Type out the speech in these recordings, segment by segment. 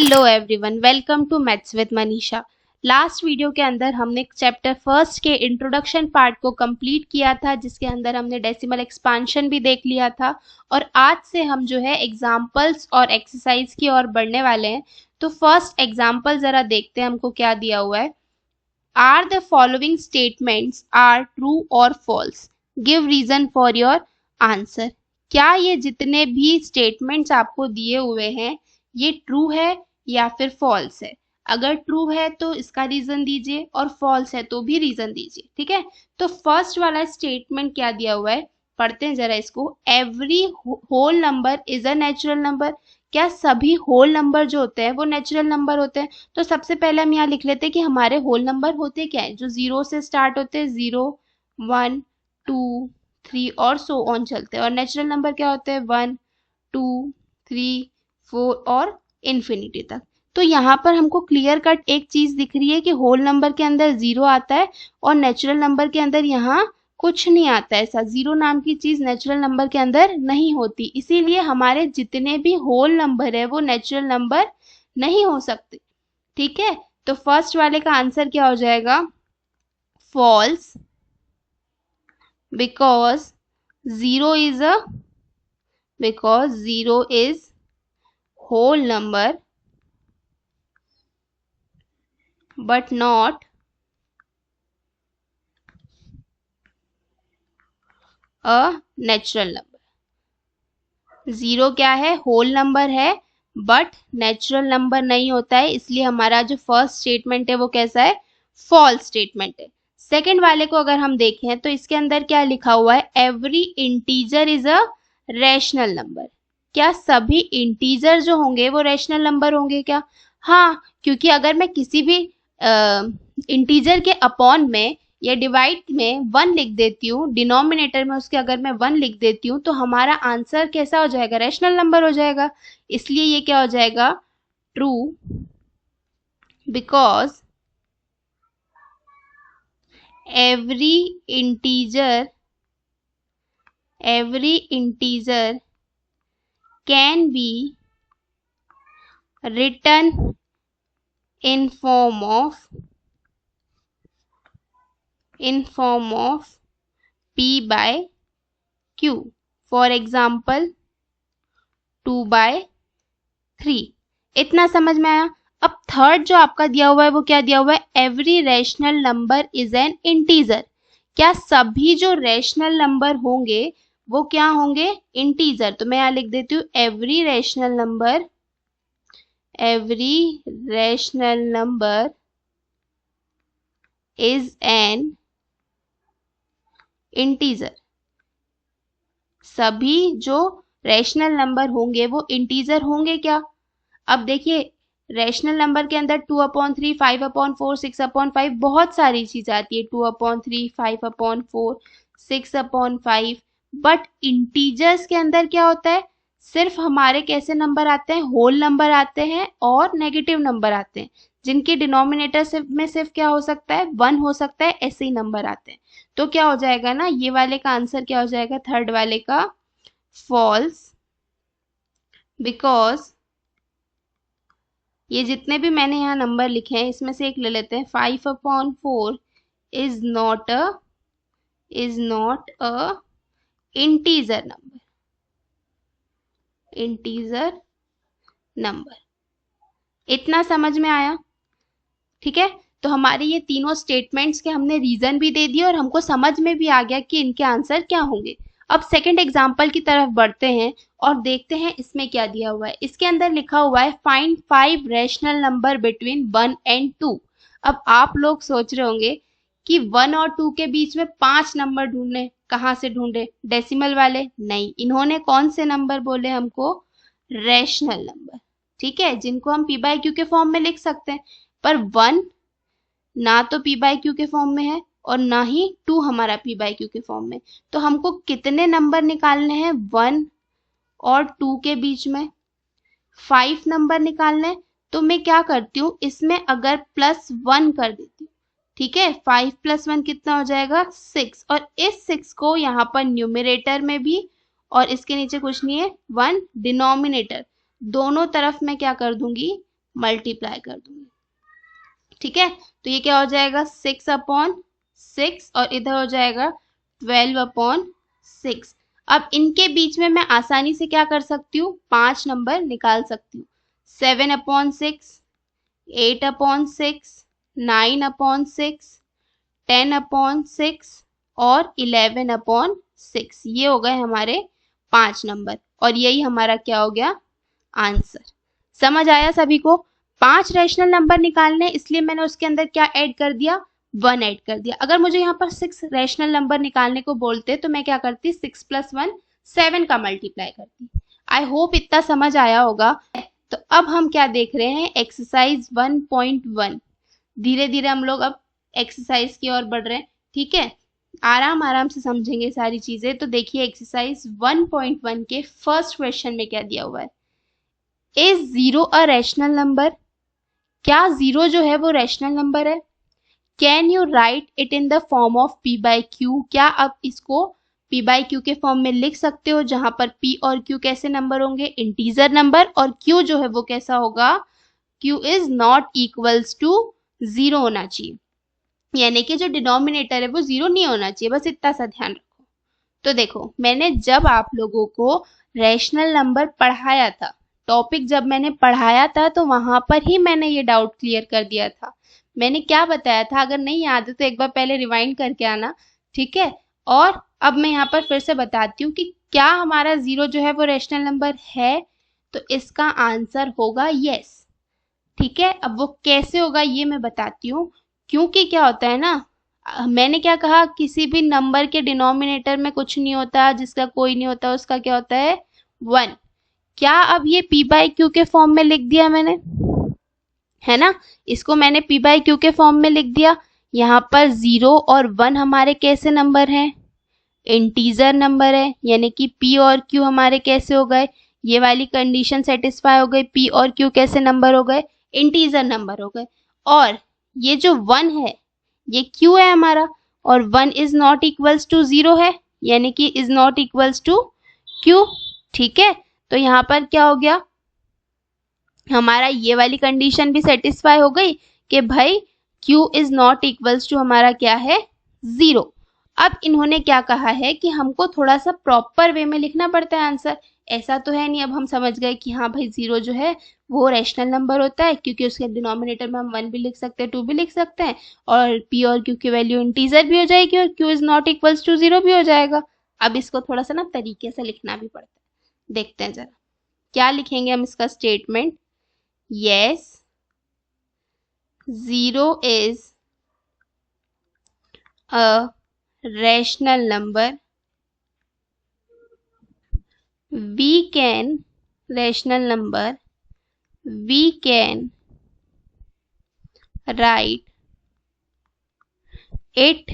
Hello everyone, welcome to maths with Manisha. Last video के अंदर हमने चैप्टर फर्स्ट के इंट्रोडक्शन पार्ट को कंप्लीट किया था, जिसके अंदर हमने डेसिमल एक्सपांशन भी देख लिया था। और आज से हम जो है एग्जाम्पल्स और एक्सरसाइज की ओर बढ़ने वाले हैं। तो फर्स्ट एग्जाम्पल जरा देखते हैं हमको क्या दिया हुआ है। Are the following statements are true or false, give reason for your answer. क्या ये जितने भी स्टेटमेंट्स आपको दिए हुए हैं ये ट्रू है या फिर फॉल्स है? अगर ट्रू है तो इसका रीजन दीजिए और फॉल्स है तो भी रीजन दीजिए। ठीक है, तो फर्स्ट वाला स्टेटमेंट क्या दिया हुआ है, पढ़ते हैं जरा इसको। Every whole number is a natural number. क्या सभी होल नंबर जो होते हैं वो नेचुरल नंबर होते हैं? तो सबसे पहले हम यहाँ लिख लेते हैं कि हमारे होल नंबर होते क्या है, जो जीरो से स्टार्ट होते हैं, 0, 1, 2, 3 और सो ऑन चलते हैं। और नेचुरल नंबर क्या होते हैं, 1, 2, 3, 4 और इन्फिनिटी तक। तो यहाँ पर हमको क्लियर कट एक चीज दिख रही है कि होल नंबर के अंदर 0 आता है और नेचुरल नंबर के अंदर यहाँ कुछ नहीं आता है। ऐसा जीरो नाम की चीज नेचुरल नंबर के अंदर नहीं होती, इसीलिए हमारे जितने भी होल नंबर है वो नेचुरल नंबर नहीं हो सकते। ठीक है, तो फर्स्ट वाले का आंसर क्या हो जाएगा, false, because zero is whole number but not a natural number। Zero क्या है, होल नंबर है बट नेचुरल नंबर नहीं होता है, इसलिए हमारा जो फर्स्ट स्टेटमेंट है वो कैसा है, फॉल्स स्टेटमेंट है। सेकंड वाले को अगर हम देखें तो इसके अंदर क्या लिखा हुआ है, every integer is a rational number. क्या सभी इंटीजर जो होंगे वो रैशनल नंबर होंगे क्या? हाँ, क्योंकि अगर मैं किसी भी इंटीजर के अपॉन में या डिवाइड में 1 लिख देती हूँ, डिनोमिनेटर में उसके अगर मैं 1 लिख देती हूँ तो हमारा आंसर कैसा हो जाएगा, रैशनल नंबर हो जाएगा। इसलिए ये क्या हो जाएगा, true, because every integer can be written in form of p by q, for example 2/3। इतना समझ में आया? अब थर्ड जो आपका दिया हुआ है वो क्या दिया हुआ है, every rational number is an integer. क्या सभी जो रैशनल नंबर होंगे वो क्या होंगे, इंटीजर। तो मैं यहां लिख देती हूँ every rational number is an integer. सभी जो रैशनल नंबर होंगे वो इंटीजर होंगे क्या? अब देखिए, रैशनल नंबर के अंदर 2/3, 5/4, 6/5 बहुत सारी चीज आती है, 2/3, 5/4, 6/5। बट इंटीजर्स के अंदर क्या होता है, सिर्फ हमारे कैसे नंबर आते हैं, होल नंबर आते हैं और नेगेटिव नंबर आते हैं, जिनके डिनोमिनेटर में सिर्फ क्या हो सकता है, 1 हो सकता है, ऐसे ही नंबर आते हैं। तो क्या हो जाएगा ना, ये वाले का आंसर क्या हो जाएगा, थर्ड वाले का, फॉल्स, बिकॉज ये जितने भी मैंने यहाँ नंबर लिखे हैं इसमें से एक ले लेते हैं, 5/4 is not a integer number. इतना समझ में आया? ठीक है, तो हमारे ये तीनों स्टेटमेंट्स के हमने रीजन भी दे दिए और हमको समझ में भी आ गया कि इनके आंसर क्या होंगे। अब सेकंड एग्जांपल की तरफ बढ़ते हैं और देखते हैं इसमें क्या दिया हुआ है। इसके अंदर लिखा हुआ है find 5 rational number between 1 and 2। अब आप लोग सोच रहे होंगे कि 1 और 2 के बीच में 5 नंबर ढूंढने, कहाँ से ढूंढे, डेसिमल वाले? नहीं, इन्होंने कौन से नंबर बोले हमको, रैशनल नंबर। ठीक है, जिनको हम p/q के फॉर्म में लिख सकते हैं। पर 1 ना तो p/q के फॉर्म में है और ना ही 2 हमारा p/q के फॉर्म में। तो हमको कितने नंबर निकालने हैं 1 और 2 के बीच में, 5 नंबर निकालने हैं। तो मैं क्या करती हूँ, इसमें अगर +1 कर देती हूँ, ठीक है, 5 + 1 कितना हो जाएगा, 6। और इस 6 को यहाँ पर न्यूमरेटर में भी और इसके नीचे कुछ नहीं है, 1 डिनोमिनेटर, दोनों तरफ मैं क्या कर दूंगी, मल्टीप्लाई कर दूंगी। ठीक है, तो ये क्या हो जाएगा 6/6 और इधर हो जाएगा 12/6। अब इनके बीच में मैं आसानी से क्या कर सकती हूँ, 5 नंबर निकाल सकती हूँ। 7/6, 8/6, 9/6, 10/6 और 11/6। ये हो गए हमारे 5 नंबर और यही हमारा क्या हो गया आंसर। समझ आया सभी को? 5 रैशनल नंबर निकालने, इसलिए मैंने उसके अंदर क्या ऐड कर दिया, 1 ऐड कर दिया। अगर मुझे यहाँ पर 6 रैशनल नंबर निकालने को बोलते तो मैं क्या करती, 6 + 1 7 का मल्टीप्लाई करती। आई होप इतना समझ आया होगा। तो अब हम क्या देख रहे हैं, एक्सरसाइज 1.1। धीरे धीरे हम लोग अब एक्सरसाइज की ओर बढ़ रहे हैं। ठीक है, आराम आराम से समझेंगे सारी चीजें। तो देखिए एक्सरसाइज 1.1 के फर्स्ट क्वेश्चन में क्या दिया हुआ है, इज 0 अ रैशनल नंबर? क्या 0 जो है वो रैशनल नंबर है? Can you right it in the form of p/q? क्या आप इसको p/q के फॉर्म में लिख सकते हो, जहां पर p और q कैसे नंबर होंगे, इंटीजर नंबर, और q जो है वो कैसा होगा, q is not equals to 0 होना चाहिए, यानी कि जो डिनोमिनेटर है वो 0 नहीं होना चाहिए, बस इतना सा ध्यान रखो। तो देखो, मैंने जब आप लोगों को रैशनल नंबर पढ़ाया था, टॉपिक जब मैंने पढ़ाया था, तो वहां पर ही मैंने ये डाउट क्लियर कर दिया था। मैंने क्या बताया था, अगर नहीं याद है तो एक बार पहले रिवाइंड करके आना। ठीक है, और अब मैं यहाँ पर फिर से बताती हूँ कि क्या हमारा 0 जो है वो रैशनल नंबर है, तो इसका आंसर होगा यस। ठीक है, अब वो कैसे होगा ये मैं बताती हूँ। क्योंकि क्या होता है ना, मैंने क्या कहा, किसी भी नंबर के डिनोमिनेटर में कुछ नहीं होता, जिसका कोई नहीं होता उसका क्या होता है 1। क्या अब ये p/q के फॉर्म में लिख दिया मैंने, है ना, इसको मैंने p/q के फॉर्म में लिख दिया। यहाँ पर 0 और 1 हमारे कैसे नंबर हैं, इंटीजर नंबर है, यानी कि p और q हमारे कैसे हो गए, ये वाली कंडीशन सेटिस्फाई हो गई, p और q कैसे नंबर हो गए, इंटीजर नंबर हो गए। और ये जो 1 है ये q है हमारा, और 1 इज नॉट इक्वल्स टू 0 है, यानी कि is not equals to q। ठीक है, तो यहाँ पर क्या हो गया, हमारा ये वाली कंडीशन भी सेटिस्फाई हो गई कि भाई q is not equals to हमारा क्या है 0। अब इन्होंने क्या कहा है कि हमको थोड़ा सा प्रॉपर वे में लिखना पड़ता है आंसर। ऐसा तो है नहीं, अब हम समझ गए कि हाँ भाई 0 जो है वो रैशनल नंबर होता है, क्योंकि उसके डिनोमिनेटर में हम 1 भी लिख सकते हैं, 2 भी लिख सकते हैं, और p और q की वैल्यू इंटीजर भी हो जाएगी, और q is not equals to 0 भी हो जाएगा। अब इसको थोड़ा सा ना तरीके से लिखना भी पड़ता है। देखते हैं जरा क्या लिखेंगे हम इसका statement. Yes, 0 is a rational number. We can write it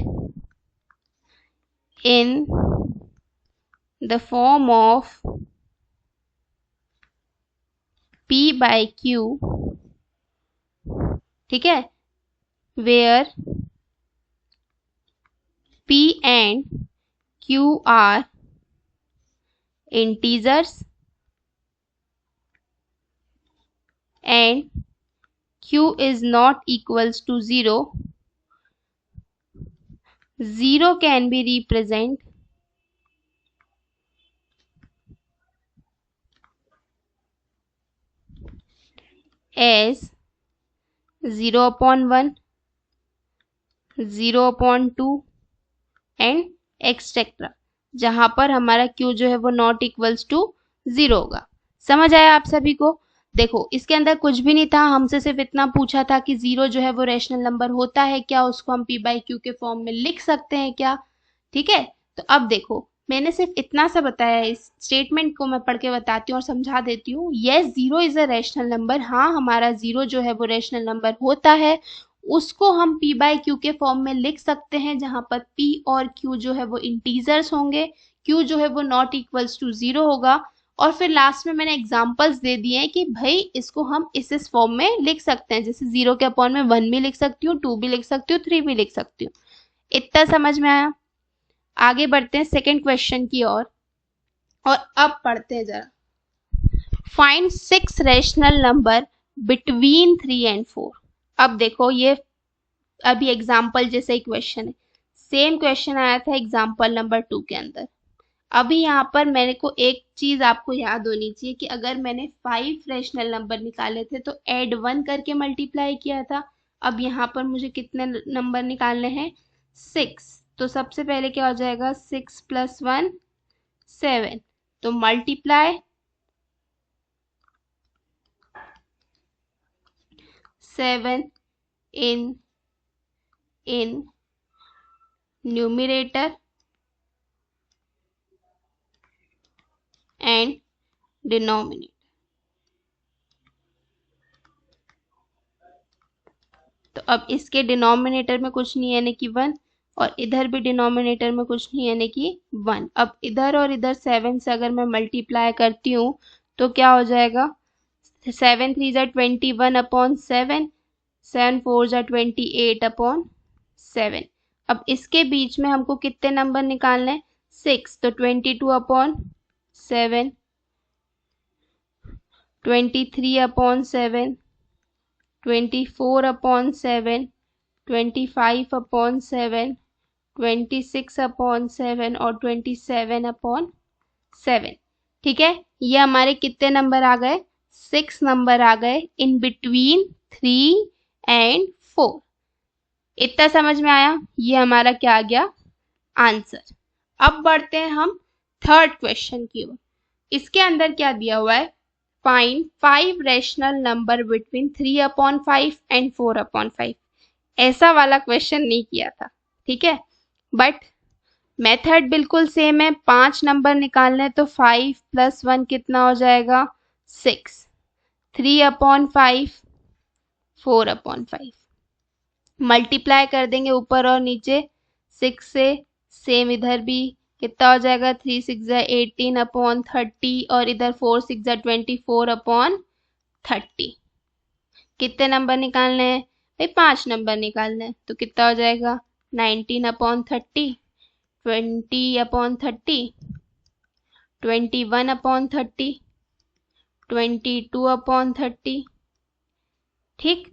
in the form of p/q, ठीक है, where p and q are integers and q is not equals to 0. 0 can be represented as 0/1, 0/2 and etcetera, जहां पर हमारा q जो है वो not equals to 0 होगा। समझ आया आप सभी को? देखो इसके अंदर कुछ भी नहीं था, हमसे सिर्फ इतना पूछा था कि 0 जो है वो रैशनल नंबर होता है क्या, उसको हम p/q के फॉर्म में लिख सकते हैं क्या। ठीक है, तो अब देखो मैंने सिर्फ इतना सा बताया, इस स्टेटमेंट को मैं पढ़ के बताती हूँ और समझा देती हूँ। Yes, 0 is a rational number. हाँ, हमारा 0 जो है वो रैशनल नंबर होता है, उसको हम p/q के फॉर्म में लिख सकते हैं, जहां पर p और q जो है वो इंटीजर्स होंगे, q जो है वो नॉट इक्वल्स टू 0 होगा। और फिर लास्ट में मैंने एग्जांपल्स दे दिए हैं कि भाई इसको हम इस फॉर्म में लिख सकते हैं, जैसे 0 के अपॉन में 1 भी लिख सकती हूँ, 2 भी लिख सकती हूँ, 3 भी लिख सकती हूँ। इतना समझ में आया? आगे बढ़ते हैं सेकेंड क्वेश्चन की ओर, और अब पढ़ते हैं जरा। Find 6 rational number between 3 and 4। अब देखो ये अभी एग्जाम्पल जैसा ही क्वेश्चन है, सेम क्वेश्चन आया था एग्जाम्पल नंबर 2 के अंदर। अभी यहाँ पर मेरे को एक चीज आपको याद होनी चाहिए कि अगर मैंने 5 रैशनल नंबर निकाले थे तो ऐड 1 करके मल्टीप्लाई किया था। अब यहाँ पर मुझे कितने नंबर निकालने हैं? 6। तो सबसे पहले क्या हो जाएगा? 6 + 1 7। तो multiply 7 in numerator and denominator। तो अब इसके डिनोमिनेटर में कुछ नहीं यानी कि 1, और इधर भी डिनोमिनेटर में कुछ नहीं यानी कि 1। अब इधर और इधर 7 से अगर मैं मल्टीप्लाई करती हूँ तो क्या हो जाएगा? 7 3 ज़ा 21/7, 7 4 ज़ा 28/7। अब इसके बीच में हमको कितने नंबर निकालने हैं? 6। तो 22/7, 23/7, 24/7, 25/7, 26/7 और 27/7। ठीक है, ये हमारे कितने नंबर आ गए? 6 नंबर आ गए इन बिटवीन 3 एंड 4। इतना समझ में आया? ये हमारा क्या आ गया? आंसर। अब बढ़ते हैं हम थर्ड क्वेश्चन की ओर। इसके अंदर क्या दिया हुआ है? Find 5 rational number between 3/5 and 4/5। ऐसा वाला क्वेश्चन नहीं किया था, ठीक है, बट मेथड बिल्कुल सेम है। 5 नंबर निकालने तो 5 + 1 कितना हो जाएगा? 6। 3/5 4/5 मल्टीप्लाई कर देंगे ऊपर और नीचे 6 से। सेम इधर भी कितना हो जाएगा? 3 6 ज़ा 18/30 और इधर 4 6 ज़ा 24/30। कितने नंबर निकालने हैं भाई? 5 नंबर निकालने हैं। तो कितना हो जाएगा? 19/30, 20/30, 21/30, 22/30, ठीक,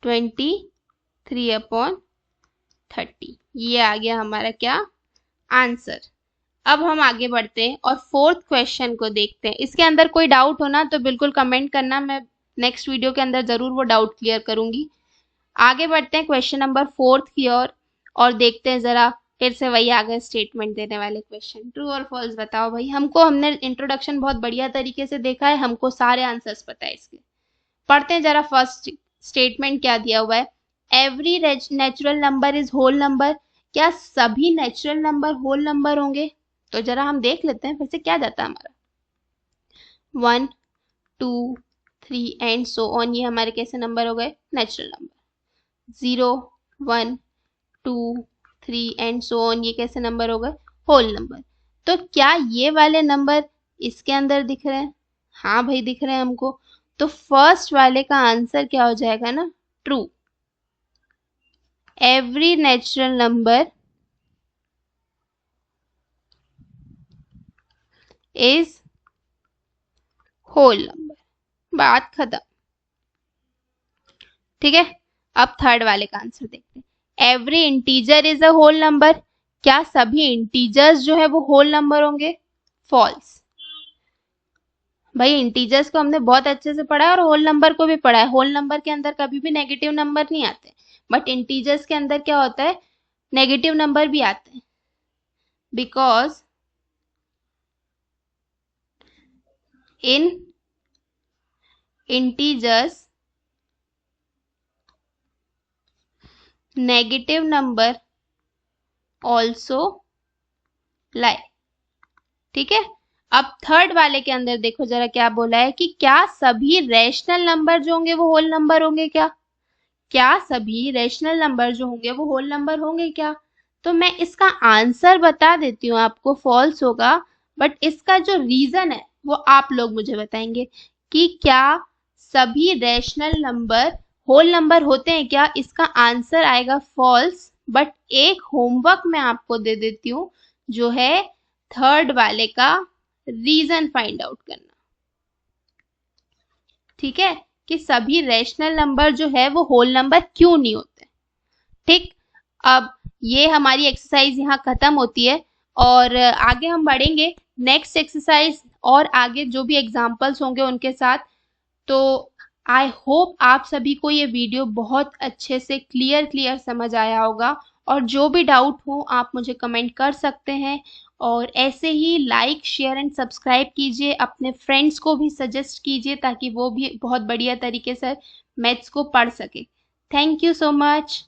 23/30। ये आ गया हमारा क्या? आंसर। अब हम आगे बढ़ते हैं और फोर्थ क्वेश्चन को देखते हैं। इसके अंदर कोई डाउट होना तो बिल्कुल कमेंट करना, मैं नेक्स्ट वीडियो के अंदर जरूर वो डाउट क्लियर करूंगी। आगे बढ़ते हैं क्वेश्चन नंबर 4 की ओर और देखते हैं जरा। फिर से वही आ गए स्टेटमेंट देने वाले क्वेश्चन। ट्रू और फॉल्स बताओ भाई। हमने इंट्रोडक्शन बहुत बढ़िया तरीके से देखा है, हमको सारे आंसर्स पता है इसके। पढ़ते हैं जरा फर्स्ट स्टेटमेंट क्या दिया हुआ है। Every natural number is whole number. क्या सभी नेचुरल नंबर होल नंबर होंगे? तो जरा हम देख लेते हैं फिर से क्या जाता है हमारा। 1 2 3 एंड सो ऑन, ये हमारे कैसे नंबर हो गए? Natural number. 0 1 2 3 and so on, ये कैसे नंबर हो गए? Whole number. तो क्या ये वाले नंबर इसके अंदर दिख रहे हैं? हाँ भाई दिख रहे हैं हमको। तो फर्स्ट वाले का आंसर क्या हो जाएगा ना? True. Every natural number is whole number. बात खत्म, ठीक है। अब थर्ड वाले का आंसर देखते हैं। Every integer is a whole number. क्या सभी इंटीजर्स जो है वो होल नंबर होंगे? फॉल्स। भाई इंटीजर्स को हमने बहुत अच्छे से पढ़ा है और होल नंबर को भी पढ़ा है। होल नंबर के अंदर कभी भी नेगेटिव नंबर नहीं आते, बट इंटीजर्स के अंदर क्या होता है? नेगेटिव नंबर भी आते हैं, because in integers negative number also lie. ठीक है। अब थर्ड वाले के अंदर देखो जरा क्या बोला है कि क्या सभी रैशनल नंबर जो होंगे वो होल नंबर होंगे क्या? क्या सभी रैशनल नंबर जो होंगे वो होल नंबर होंगे क्या? तो मैं इसका आंसर बता देती हूँ आपको, फॉल्स होगा। बट इसका जो रीजन है वो आप लोग मुझे बताएंगे कि क्या सभी रैशनल नंबर होल नंबर होते हैं क्या? इसका आंसर आएगा फॉल्स। बट एक होमवर्क मैं आपको दे देती हूँ जो है थर्ड वाले का रीजन फाइंड आउट करना। ठीक है, कि सभी रैशनल नंबर जो है वो होल नंबर क्यों नहीं होते। ठीक, अब ये हमारी एक्सरसाइज यहाँ खत्म होती है और आगे हम बढ़ेंगे नेक्स्ट एक्सरसाइज और आगे जो भी एग्जांपल्स होंगे उनके साथ। तो आई होप आप सभी को ये वीडियो बहुत अच्छे से क्लियर समझ आया होगा, और जो भी डाउट हो आप मुझे कमेंट कर सकते हैं, और ऐसे ही लाइक शेयर एंड सब्सक्राइब कीजिए, अपने फ्रेंड्स को भी सजेस्ट कीजिए ताकि वो भी बहुत बढ़िया तरीके से मैथ्स को पढ़ सके। Thank you so much.